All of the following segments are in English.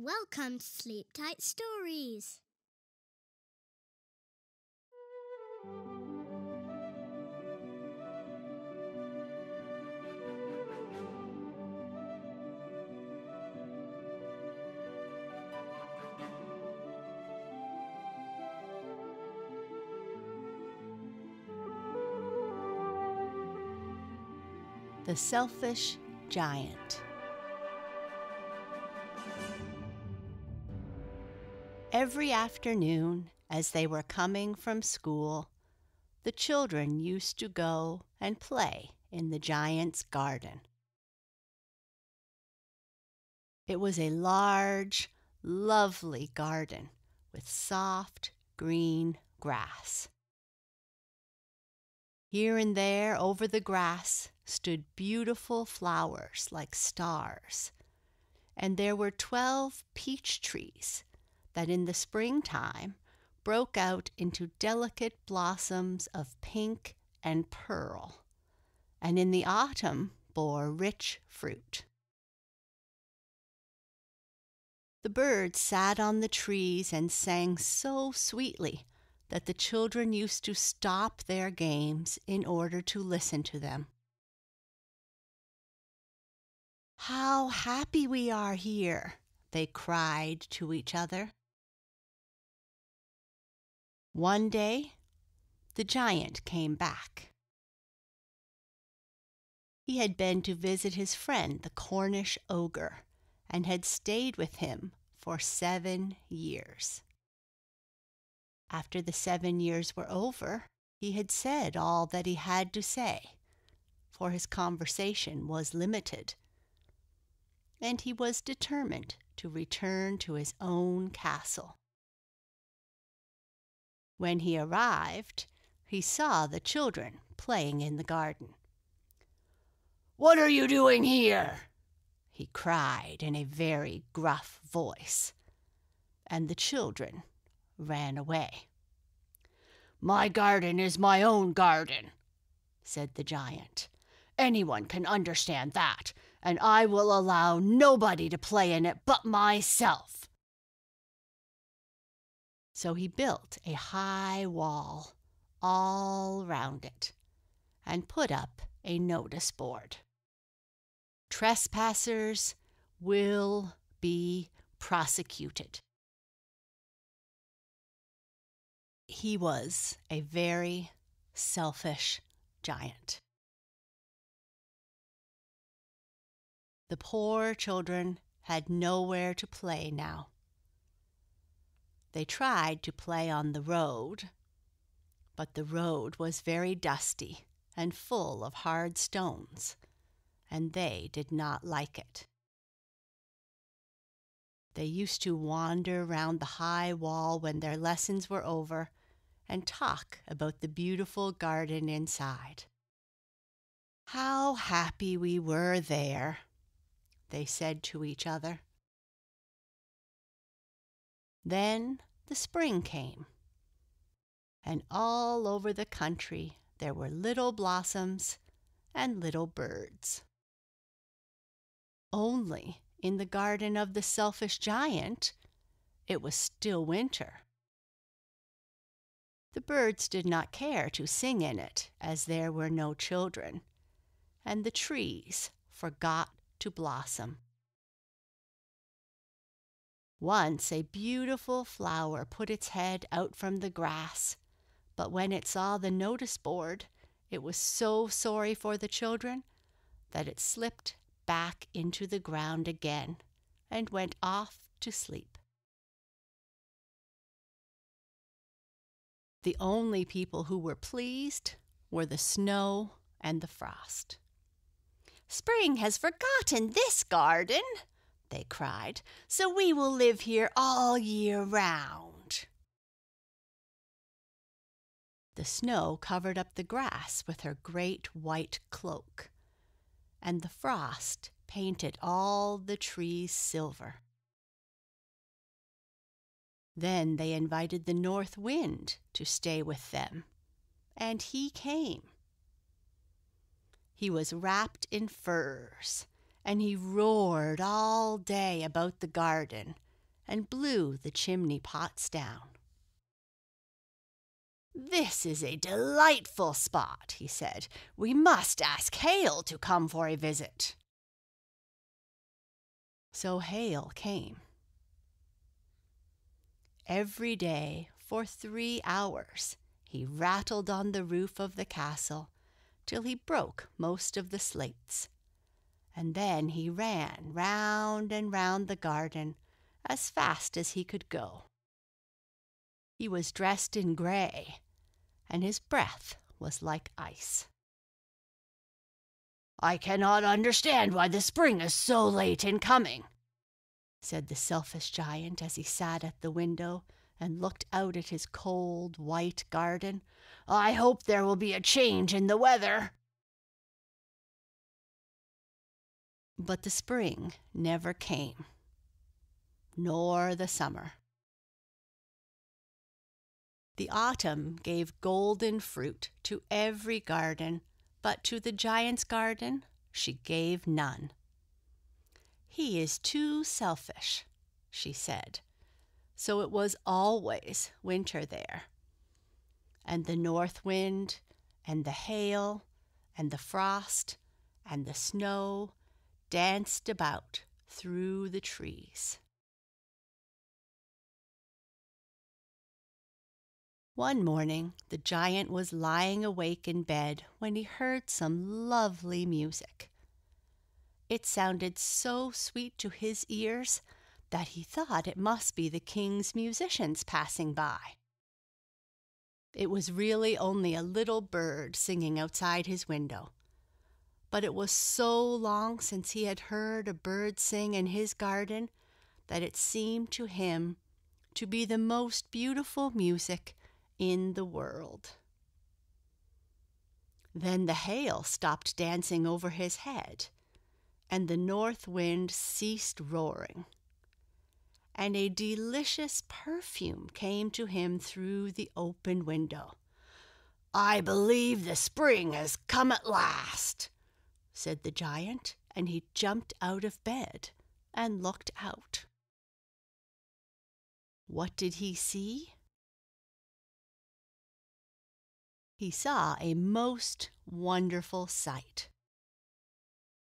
Welcome to Sleep Tight Stories. The Selfish Giant. Every afternoon, as they were coming from school, the children used to go and play in the giant's garden. It was a large, lovely garden with soft, green grass. Here and there over the grass stood beautiful flowers like stars, and there were 12 peach trees that in the springtime broke out into delicate blossoms of pink and pearl, and in the autumn bore rich fruit. The birds sat on the trees and sang so sweetly that the children used to stop their games in order to listen to them. "How happy we are here!" they cried to each other. One day, the giant came back. He had been to visit his friend, the Cornish ogre, and had stayed with him for 7 years. After the 7 years were over, he had said all that he had to say, for his conversation was limited, and he was determined to return to his own castle. When he arrived, he saw the children playing in the garden. "What are you doing here?" he cried in a very gruff voice, and the children ran away. "My garden is my own garden," said the giant. "Anyone can understand that, and I will allow nobody to play in it but myself." So he built a high wall all round it and put up a notice board. "Trespassers will be prosecuted." He was a very selfish giant. The poor children had nowhere to play now. They tried to play on the road, but the road was very dusty and full of hard stones, and they did not like it. They used to wander round the high wall when their lessons were over and talk about the beautiful garden inside. "How happy we were there," they said to each other. Then the spring came, and all over the country there were little blossoms and little birds. Only in the garden of the selfish giant, it was still winter. The birds did not care to sing in it, as there were no children, and the trees forgot to blossom. Once a beautiful flower put its head out from the grass, but when it saw the notice board, it was so sorry for the children that it slipped back into the ground again and went off to sleep. The only people who were pleased were the snow and the frost. "Spring has forgotten this garden," they cried, "so we will live here all year round." The snow covered up the grass with her great white cloak, and the frost painted all the trees silver. Then they invited the north wind to stay with them, and he came. He was wrapped in furs, and he roared all day about the garden and blew the chimney pots down. "This is a delightful spot," he said. "We must ask Hale to come for a visit." So Hale came. Every day for 3 hours he rattled on the roof of the castle till he broke most of the slates, and then he ran round and round the garden as fast as he could go. He was dressed in gray, and his breath was like ice. "I cannot understand why the spring is so late in coming," said the selfish giant as he sat at the window and looked out at his cold, white garden. "I hope there will be a change in the weather." But the spring never came, nor the summer. The autumn gave golden fruit to every garden, but to the giant's garden she gave none. "He is too selfish," she said. So it was always winter there. And the north wind, and the hail, and the frost, and the snow danced about through the trees. One morning the giant was lying awake in bed when he heard some lovely music. It sounded so sweet to his ears that he thought it must be the king's musicians passing by. It was really only a little bird singing outside his window, but it was so long since he had heard a bird sing in his garden that it seemed to him to be the most beautiful music in the world. Then the hail stopped dancing over his head, and the north wind ceased roaring, and a delicious perfume came to him through the open window. "I believe the spring has come at last," said the giant, and he jumped out of bed and looked out. What did he see? He saw a most wonderful sight.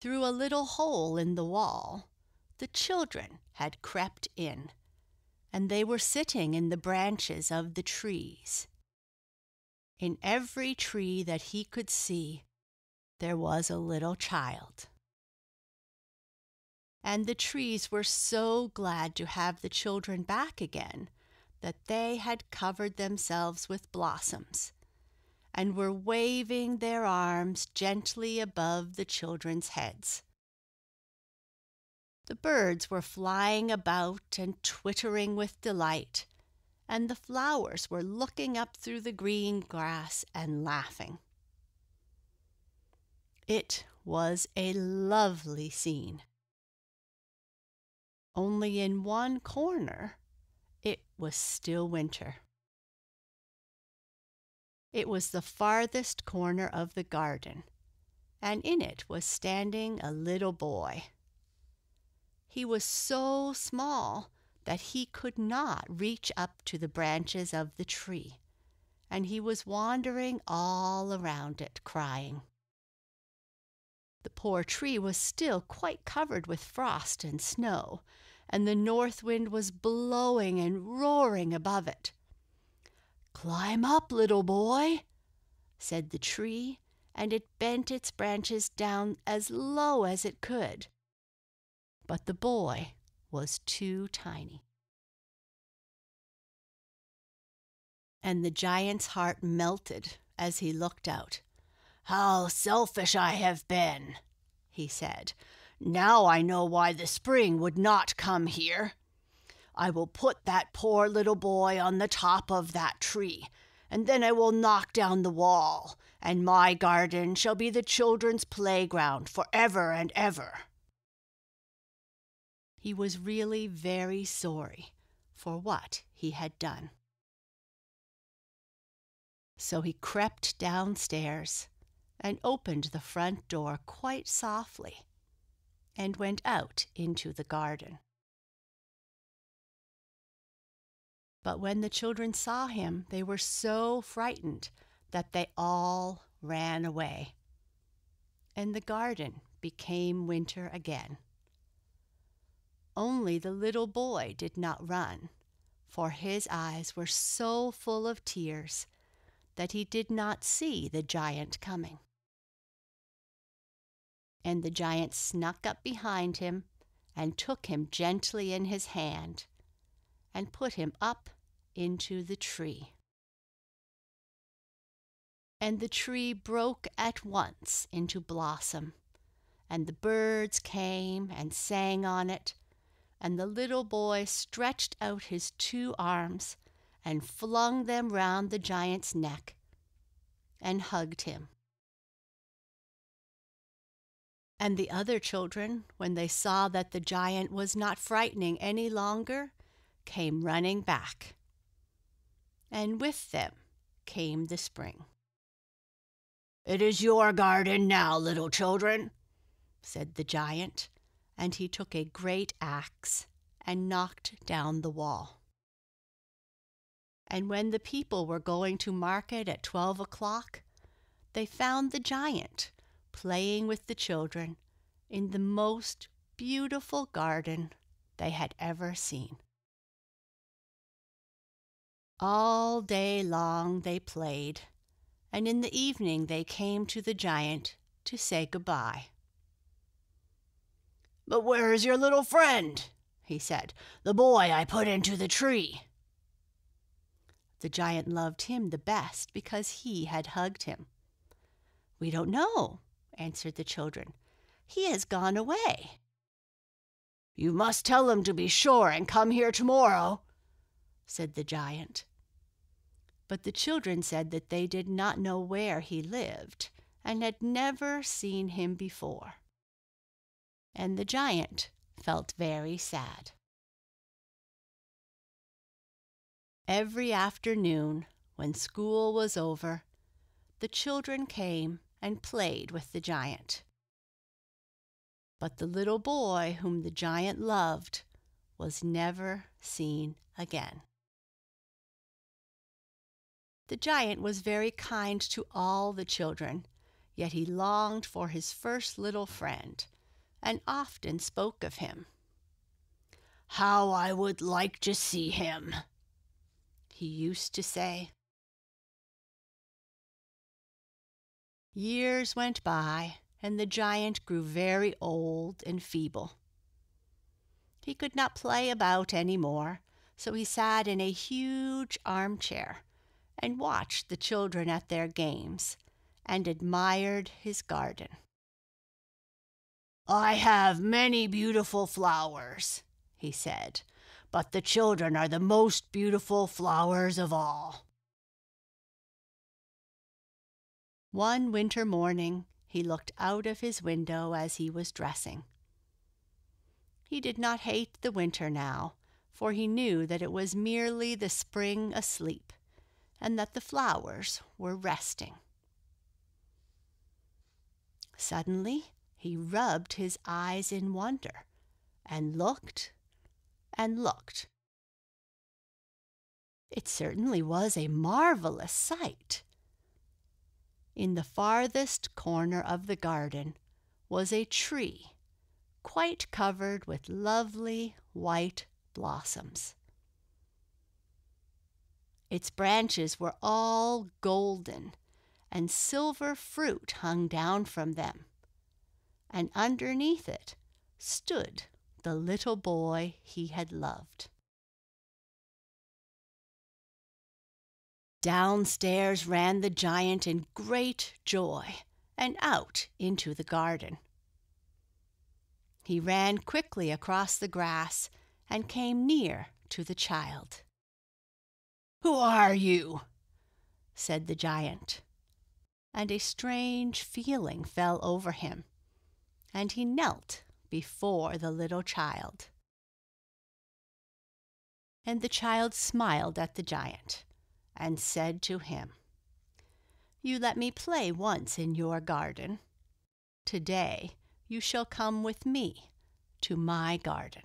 Through a little hole in the wall, the children had crept in, and they were sitting in the branches of the trees. In every tree that he could see, there was a little child. And the trees were so glad to have the children back again that they had covered themselves with blossoms and were waving their arms gently above the children's heads. The birds were flying about and twittering with delight, and the flowers were looking up through the green grass and laughing. It was a lovely scene. Only in one corner it was still winter. It was the farthest corner of the garden, and in it was standing a little boy. He was so small that he could not reach up to the branches of the tree, and he was wandering all around it, crying. The poor tree was still quite covered with frost and snow, and the north wind was blowing and roaring above it. "Climb up, little boy," said the tree, and it bent its branches down as low as it could. But the boy was too tiny. And the giant's heart melted as he looked out. "How selfish I have been," he said. "Now I know why the spring would not come here. I will put that poor little boy on the top of that tree, and then I will knock down the wall, and my garden shall be the children's playground forever and ever." He was really very sorry for what he had done. So he crept downstairs and opened the front door quite softly and went out into the garden. But when the children saw him, they were so frightened that they all ran away. And the garden became winter again. Only the little boy did not run, for his eyes were so full of tears that he did not see the giant coming. And the giant snuck up behind him and took him gently in his hand and put him up into the tree. And the tree broke at once into blossom, and the birds came and sang on it, and the little boy stretched out his 2 arms and flung them round the giant's neck and hugged him. And the other children, when they saw that the giant was not frightening any longer, came running back. And with them came the spring. "It is your garden now, little children," said the giant, and he took a great axe and knocked down the wall. And when the people were going to market at 12 o'clock, they found the giant playing with the children in the most beautiful garden they had ever seen. All day long they played, and in the evening they came to the giant to say goodbye. "But where is your little friend?" he said, "the boy I put into the tree." The giant loved him the best because he had hugged him. "We don't know," answered the children. "He has gone away." "You must tell him to be sure and come here tomorrow," said the giant. But the children said that they did not know where he lived and had never seen him before. And the giant felt very sad. Every afternoon, when school was over, the children came and played with the giant. But the little boy whom the giant loved was never seen again. The giant was very kind to all the children, yet he longed for his first little friend and often spoke of him. "How I would like to see him," he used to say. Years went by, and the giant grew very old and feeble. He could not play about any more, so he sat in a huge armchair and watched the children at their games and admired his garden. "I have many beautiful flowers," he said, "but the children are the most beautiful flowers of all." One winter morning, he looked out of his window as he was dressing. He did not hate the winter now, for he knew that it was merely the spring asleep, and that the flowers were resting. Suddenly, he rubbed his eyes in wonder, and looked and looked. It certainly was a marvelous sight. In the farthest corner of the garden was a tree, quite covered with lovely white blossoms. Its branches were all golden, and silver fruit hung down from them, and underneath it stood the little boy he had loved. Downstairs ran the giant in great joy and out into the garden. He ran quickly across the grass and came near to the child. "Who are you?" said the giant, and a strange feeling fell over him, and he knelt before the little child. And the child smiled at the giant and said to him, "You let me play once in your garden. Today you shall come with me to my garden."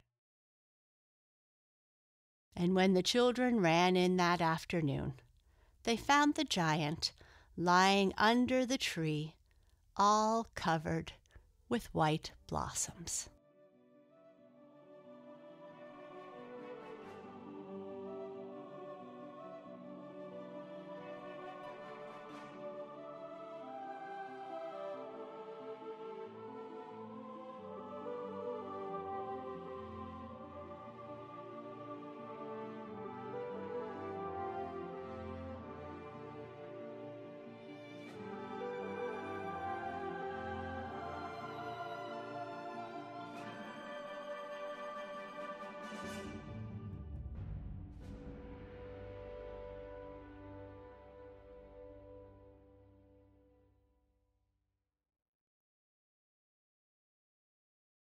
And when the children ran in that afternoon, they found the giant lying under the tree, all covered with white blossoms.